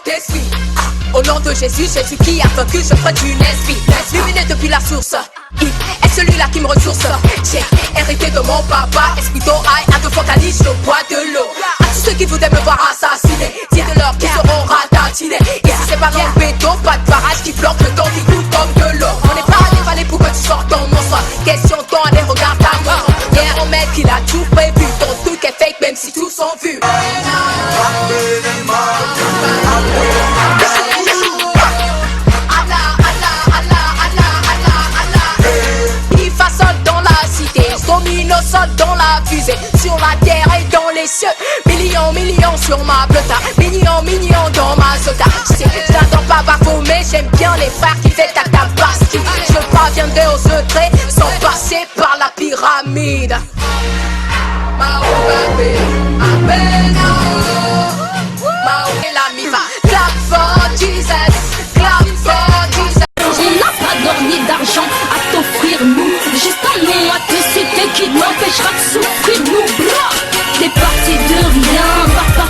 Saint-Esprit. Au nom de Jésus, Jésus qui a vaincu, je prends une esprit. Lumineux depuis la source, il est celui-là qui me ressource. J'ai hérité de mon papa, esprit d'oreille, à deux focalises, je bois de l'eau. À tous ceux qui voudraient me voir assassiner, dites-leur qu'ils seront ratatinés. Ici c'est pas dans le béton, pas de barrage qui bloque le temps qui coule comme de l'eau. On n'est pas dévalé pour que tu sortes ton monstre. Question de temps, allez regarde ta mort. Hier on met qu'il a tout prévu, ton truc est fake même si tous sont vus. Innocent dans la fusée, sur la terre et dans les cieux. Millions, millions sur ma bleuta, millions, millions dans ma zota. Je sais que j'attends pas bafoumer, j'aime bien les frères qui fait ta tabaski. Je parviendrai au secret sans passer par la pyramide. Clap for Jesus, clap for Jesus. On n'a pas d'ornier d'argent à t'offrir, nous. Juste un nom à te citer qui n'empêchera de souffrir, nous. T'es parti de rien,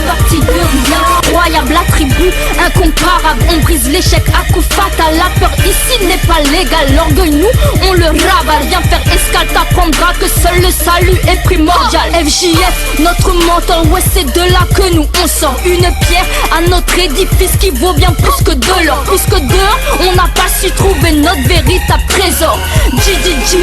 parti de rien. Incroyable attribut, incomparable. On brise l'échec à coup fatal. La peur ici n'est pas légale. L'orgueil, nous, on le ravale. Viens faire escale, t'apprendras que seul le salut est primordial. FJF, notre mentor, ouais, c'est de là que nous on sort. Une pierre à notre édifice qui vaut bien plus que de l'or. Plus que dehors, on n'a pas su trouver notre véritable trésor. Jesus,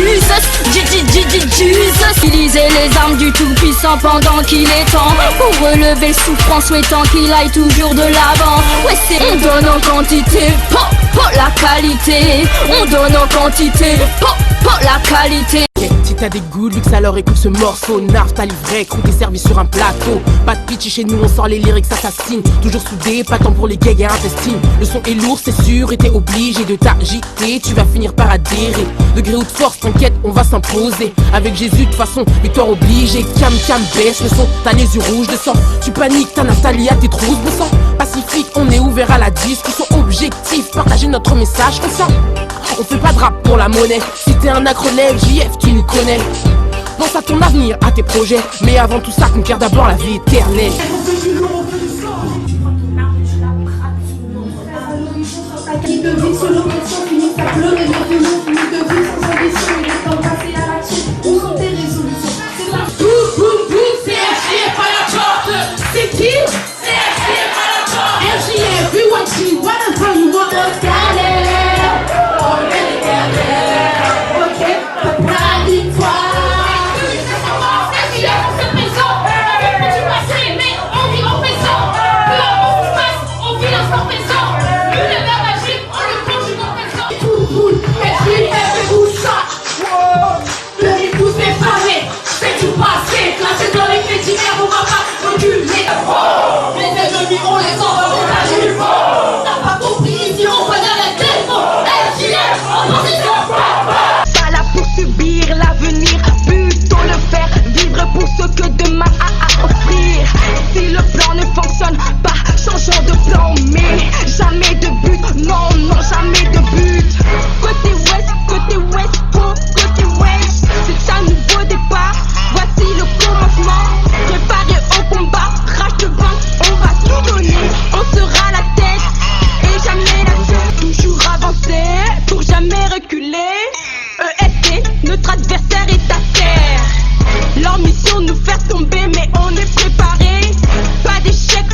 utiliser les armes du tout-puissant pendant qu'il est temps. Pour relever souffrance, souhaitant qu'il aille toujours de l'avant. Ouais, c'est on donne en quantité, pas la qualité. On donne en quantité, pas la qualité. Si t'as des goûts, luxe alors écoute ce morceau. Narf, ta livrée, croûte est servi sur un plateau. Pas de pitch chez nous, on sort les lyrics assassines. Toujours soudés, pas temps pour les gags et intestines. Le son est lourd, c'est sûr, et t'es obligé de t'agiter. Tu vas finir par adhérer. Degré ou de force, t'inquiète, on va s'imposer. Avec Jésus, de toute façon, victoire obligée. Cam, baisse le son, t'as les yeux rouges de sang. Tu paniques, t'as Nathalie à tes trousses de sang. Pacifique, on est ouvert à la discussion. Objectif, partager notre message, on sent. On fait pas de rap pour la monnaie. Si t'es un acrolève, JF, tu nous connais. Pense à ton avenir, à tes projets. Mais avant tout ça, conquiert d'abord la vie éternelle. Qui de vie selon question finit à pleurer dans de l'eau, finit de vie sans ambition, il est temps de passer à l'action. Où sont tes résolutions? C'est pas CFC pas la charte. C'est qui? CFC pas la charte. FJF, we want you, whatever you want. Ok, la victoire. FJF, on se présente. Tu passes, mais on vit en présent. Peu importe ce qui se passe, on vit l'instant présent. L'avenir, plutôt le faire vivre pour ce que demain a à offrir. Si le plan ne fonctionne pas, changeons de plan, mais jamais de but, non, jamais de but. Côté ouest, côté c'est un nouveau départ, voici le commencement. Préparé au combat, rage de vaincre, on va tout donner, on sera la tête et jamais la tête. Toujours avancer, pour jamais reculer. EST, notre adversaire est à terre. Leur mission nous faire tomber, mais on est préparé. Pas d'échec.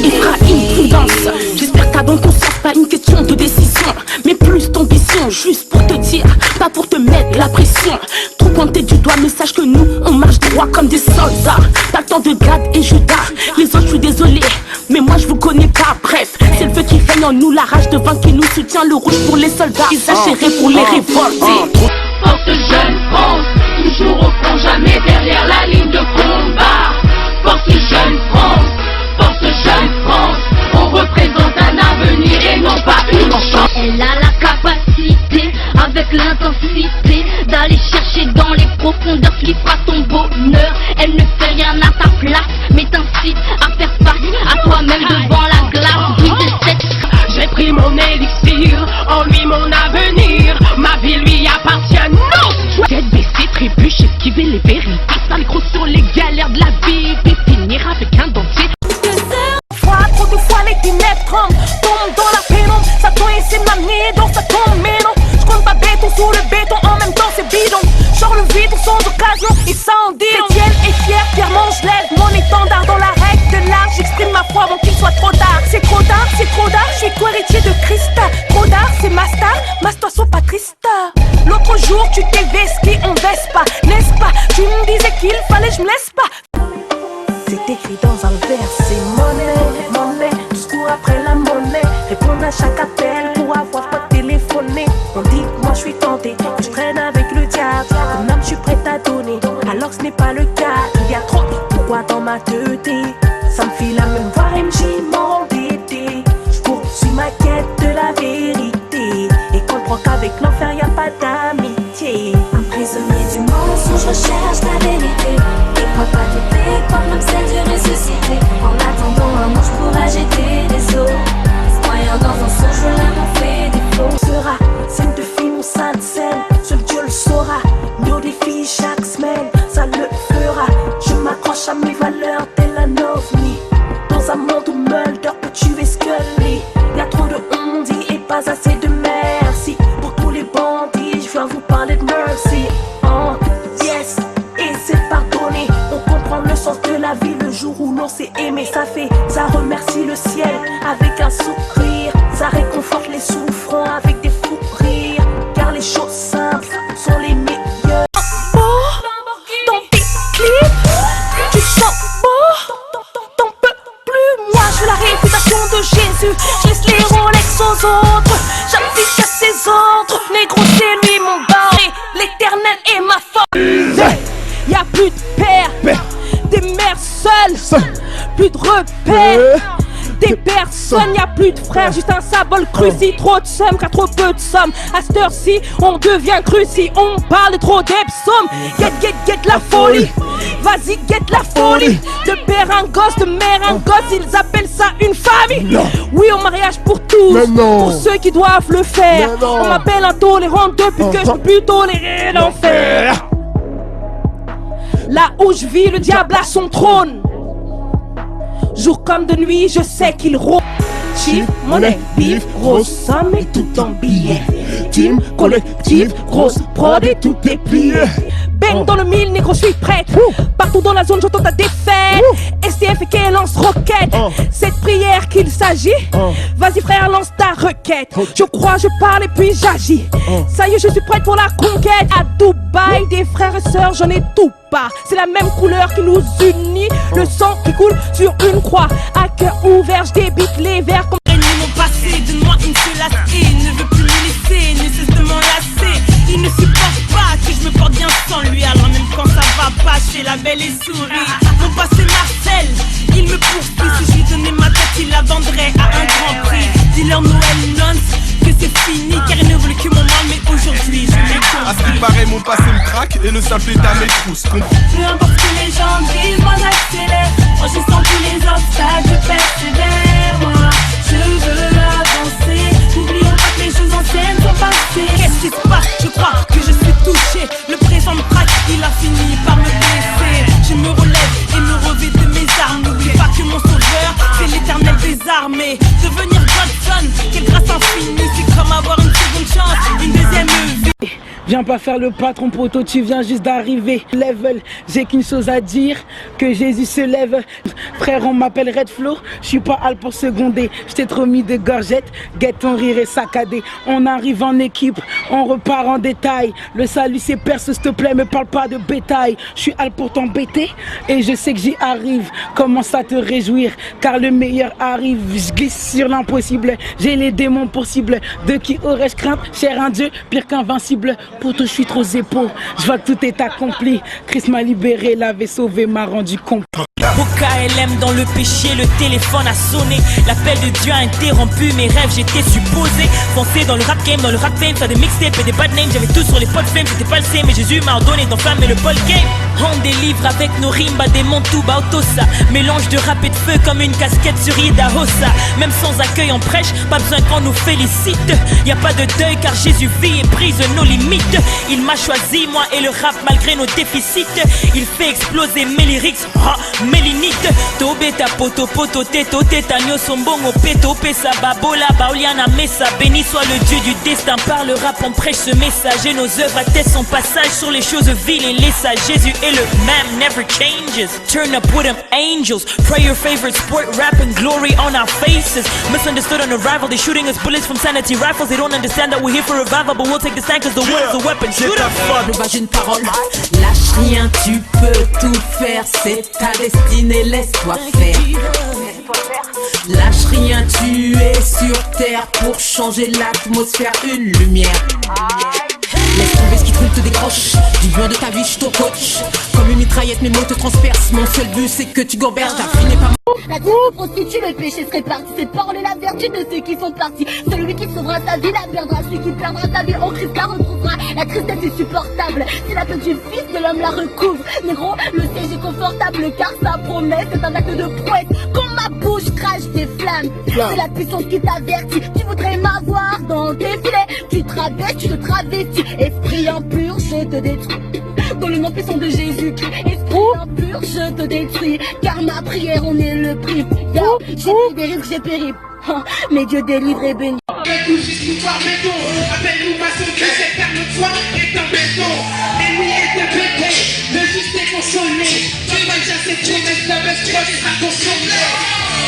Ibrahim, prudence. J'espère qu'à bon concert, pas une question de décision, mais plus d'ambition. Juste pour te dire, pas pour te mettre la pression. Trop pointé du doigt, mais sache que nous, on marche droit comme des soldats. Pas le temps de Gad et Judas. Les autres, je suis désolé, mais moi je vous connais pas. Bref, c'est le feu qui règne en nous, la rage de vaincre qui nous soutient. Le rouge pour les soldats, exagéré pour les révoltés. Force jeune France, toujours au front, jamais derrière la ligne de combat. Force jeune France, on représente un avenir et non pas une chance. Elle a la capacité, avec l'intensité, d'aller chercher dans les profondeurs ce qui fera ton bonheur. Elle ne fait rien à ta place, mais t'incite à faire face à toi-même devant la glace. J'ai pris mon élixir, en lui mon avenir. Ma vie lui appartient, non. Tête baissée, trébuche, esquiver les vérités. Sale gros sur les galères de la vie, puis finira sombre dans la pénombre. Satan essaie de m'amener dans sa tombe, mais non. Je compte pas béton sous le béton, en même temps c'est bidon. Genre le vide sans occasion, et ça en dit long. Chrétienne et fière, fièrement je lève mon étendard dans la règle de l'art. J'exprime ma foi avant qu'il soit trop tard. C'est trop tard, je suis co-héritier de Christ. Trop tard, c'est ma star, masse-toi sois pas triste. L'autre jour tu t'es vesqué, on baisse pas, n'est-ce pas? Tu me disais qu'il fallait, je me laisse pas. C'est écrit dans un verset, monnaie, monnaie, je cours après la monnaie. Répondre à chaque appel pour avoir pas téléphoné. On dit que moi je suis tenté, que je traîne avec le diable. Comme âme je suis prête à donner, alors que ce n'est pas le cas. Il y a trop de pourquoi dans ma tête. Ça me fait la même vibe, j'y m'embêter. Je poursuis ma quête de la vérité. Et comprends qu'avec l'enfer y a pas d'amitié. Un prisonnier du mensonge recherche la vérité. Et crois pas douter quand l'homme sait Dieu ressuscité. En attendant un ange pour agiter des eaux. Croyant dans un songe, l'amour fait défaut. Sera scène de film ou sainte scène, seul Dieu le saura. Nos défis chaque semaine, ça le fera. Je m'accroche à mes valeurs tel un ovni. Dans un monde où Mulder peut tuer Scully. Y'a trop de on-dit et pas assez de merci. Pour tous les bandits, je viens vous parler de mercy. Oh, yes, et c'est pardonné. On comprend le sens de la vie le jour où l'on s'est aimé. Ça remercie le ciel avec un sourire. Ça réconforte les souffrants avec des fous rires. Car les choses simples sont les meilleures. Dans tes clips, tu sens beau. T'en peux plus, moi je suis la réputation de Jésus. Je laisse les Rolex aux autres, j'applique à ses ordres. Négro c'est lui mon barré, l'éternel est ma force. Y'a plus de père, des mères seules, plus de repères. Des personnes, y'a plus de frères, juste un symbole cruci. Trop de sommes, car trop peu de sommes. À cette heure-ci, on devient cruci. On parle trop d'Epsom. Get la folie. Vas-y, get la folie. De père un gosse, de mère un gosse, ils appellent ça une famille. Non. Oui, au mariage pour tous, pour ceux qui doivent le faire. On m'appelle intolérant depuis que je peux plus tolérer l'enfer. Là où je vis, le diable a son trône. Jour comme de nuit, je sais qu'il rôde. Chiffre, monnaie, bif, grosse somme et tout en billets. Team, collectif, grosse prod et tout est plié. Bang dans le mille, négro, je suis prête. Partout dans la zone, j'entends ta défaite. STF et qu'elle lance roquette. Cette prière qu'il s'agit. Vas-y frère, lance ta requête. Je crois, je parle et puis j'agis. Ça y est, je suis prête pour la conquête. À Dubaï, des frères et sœurs, j'en ai tout pas. C'est la même couleur qui nous unit. Le sang qui coule sur une croix. À cœur ouvert, je débite les vers comme Mon passé, donne-moi une seule assiette. Il ne veut plus me laisser, ne cesse de m'enlacer. Il ne supporte pas que je me porte bien sans lui. Alors même quand ça va pas, chez la belle et souris. Mon passé Marcel, il me poursuit. Si je lui donnais ma tête, il la vendrait à un grand prix. Dis-leur Noël nonce que c'est fini, car il ne voulait que mon mal, mais aujourd'hui je l'ai compris. À ce qui paraît, mon passé me traque et le simple état m'étrousse. Peu importe ce que les gens disent, moi j'accélère. Franchissant tous les obstacles, je persévère. Moi, je veux avancer. N'oublions pas que les choses anciennes sont passées. Qu'est-ce qui se passe? Je crois que je suis touché. Le présent me traque, il a fini par me blesser. Je me relève et me revêt de mes armes. N'oublie pas que mon sauveur, c'est l'éternel des armées. Devenir Godson, quelle grâce infinie. C'est comme avoir une seconde chance, une deuxième vie. Viens pas faire le patron poteau, tu viens juste d'arriver. Level, j'ai qu'une chose à dire, que Jésus se lève. Frère, on m'appelle Red Flow, je suis pas hal pour seconder. Je t'ai trop mis de gorgettes, guette ton rire est saccadé. On arrive en équipe, on repart en détail. Le salut c'est perce, s'il te plaît, me parle pas de bétail. Je suis hal pour t'embêter et je sais que j'y arrive. Commence à te réjouir, car le meilleur arrive. Je glisse sur l'impossible, j'ai les démons pour cible. De qui aurais-je crainte? Cher un dieu, pire qu'invincible. Pour toi je suis trop zépo, je vois que tout est accompli. Christ m'a libéré, l'avait sauvé, m'a rendu complet. Au KLM dans le péché, le téléphone a sonné. L'appel de Dieu a interrompu mes rêves, j'étais supposé foncer dans le rap game, dans le rap fame, faire des mixtapes et des bad names. J'avais tout sur les potes fame, c'était pas le same, mais Jésus m'a ordonné d'enflammer le ball game. On délivre avec nos rimes, des Montouba Autosa. Mélange de rap et de feu comme une casquette sur Ida Hossa. Même sans accueil en prêche, pas besoin qu'on nous félicite. Y a pas de deuil car Jésus vit et brise nos limites. Il m'a choisi, moi et le rap malgré nos déficits. Il fait exploser mes lyrics, mélinite. Tobé teta poto poto teto tétanio sombongo peto pesa babola baoliana messa. Béni soit le Dieu du destin, par le rap on prêche ce message et nos œuvres attestent son passage sur les choses viles et les sages. Jésus est le même, never changes. Turn up with them angels, pray your favorite sport, rap and glory on our faces. Misunderstood on arrival, they shooting us bullets from sanity rifles. They don't understand that we're here for revival, but we'll take the stand cause the word is a weapon. Shoot up! J'ai une parole, lâche rien, tu peux tout faire, c'est ta destinée, laisse-toi faire. Lâche rien, tu es sur terre pour changer l'atmosphère, une lumière. Laisse tomber ce qui trompe, te décroche. Du loin de ta vie, je ton coach. Comme une mitraillette, mes mots te transpercent. Mon seul but, c'est que tu gamberges. Ta vie n'est pas. La vie prostitue, le péché serait parti. Cette parole est la vertu de ceux qui sont partis. Celui qui sauvera sa vie la perdra. Celui qui perdra sa vie en Christ la retrouvera. La tristesse est supportable si la peur du fils de l'homme la recouvre. Négro, le siège est confortable car sa promesse est un acte de prouesse. Quand ma bouche crache des flammes, c'est la puissance qui t'avertit. Tu voudrais m'avoir dans tes filets. Tu travestis, tu te travestis. Esprit impur, je te détruis. Dans le nom puissant de Jésus-Christ, esprit impur, je te détruis. Car ma prière en est le prix. Yo, j'ai pris des risques, j'ai péri. Mais Dieu délivre et bénit. Avec nous jusqu'au soir béton. Appelle-nous maçon, que c'est car notre foi est en béton. Ennemi est défaité, le juste est consolé. Tu vas déjà cette promesse, la bête sera consommée.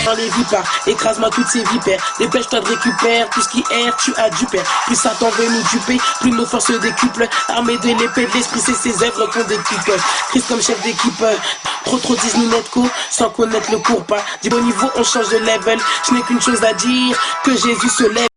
Dans les vipères, écrase-moi toutes ces vipères. Dépêche-toi de récupérer tout ce qui erre, tu as du père. Plus Satan veut nous duper, plus nos forces se décuplent. Armée de l'épée de l'esprit, c'est ses œuvres qu'on décupe. Christ comme chef d'équipe, trop disent nous notre coup, sans connaître le cours pas. Du bon niveau, on change de level. Je n'ai qu'une chose à dire, que Jésus se lève.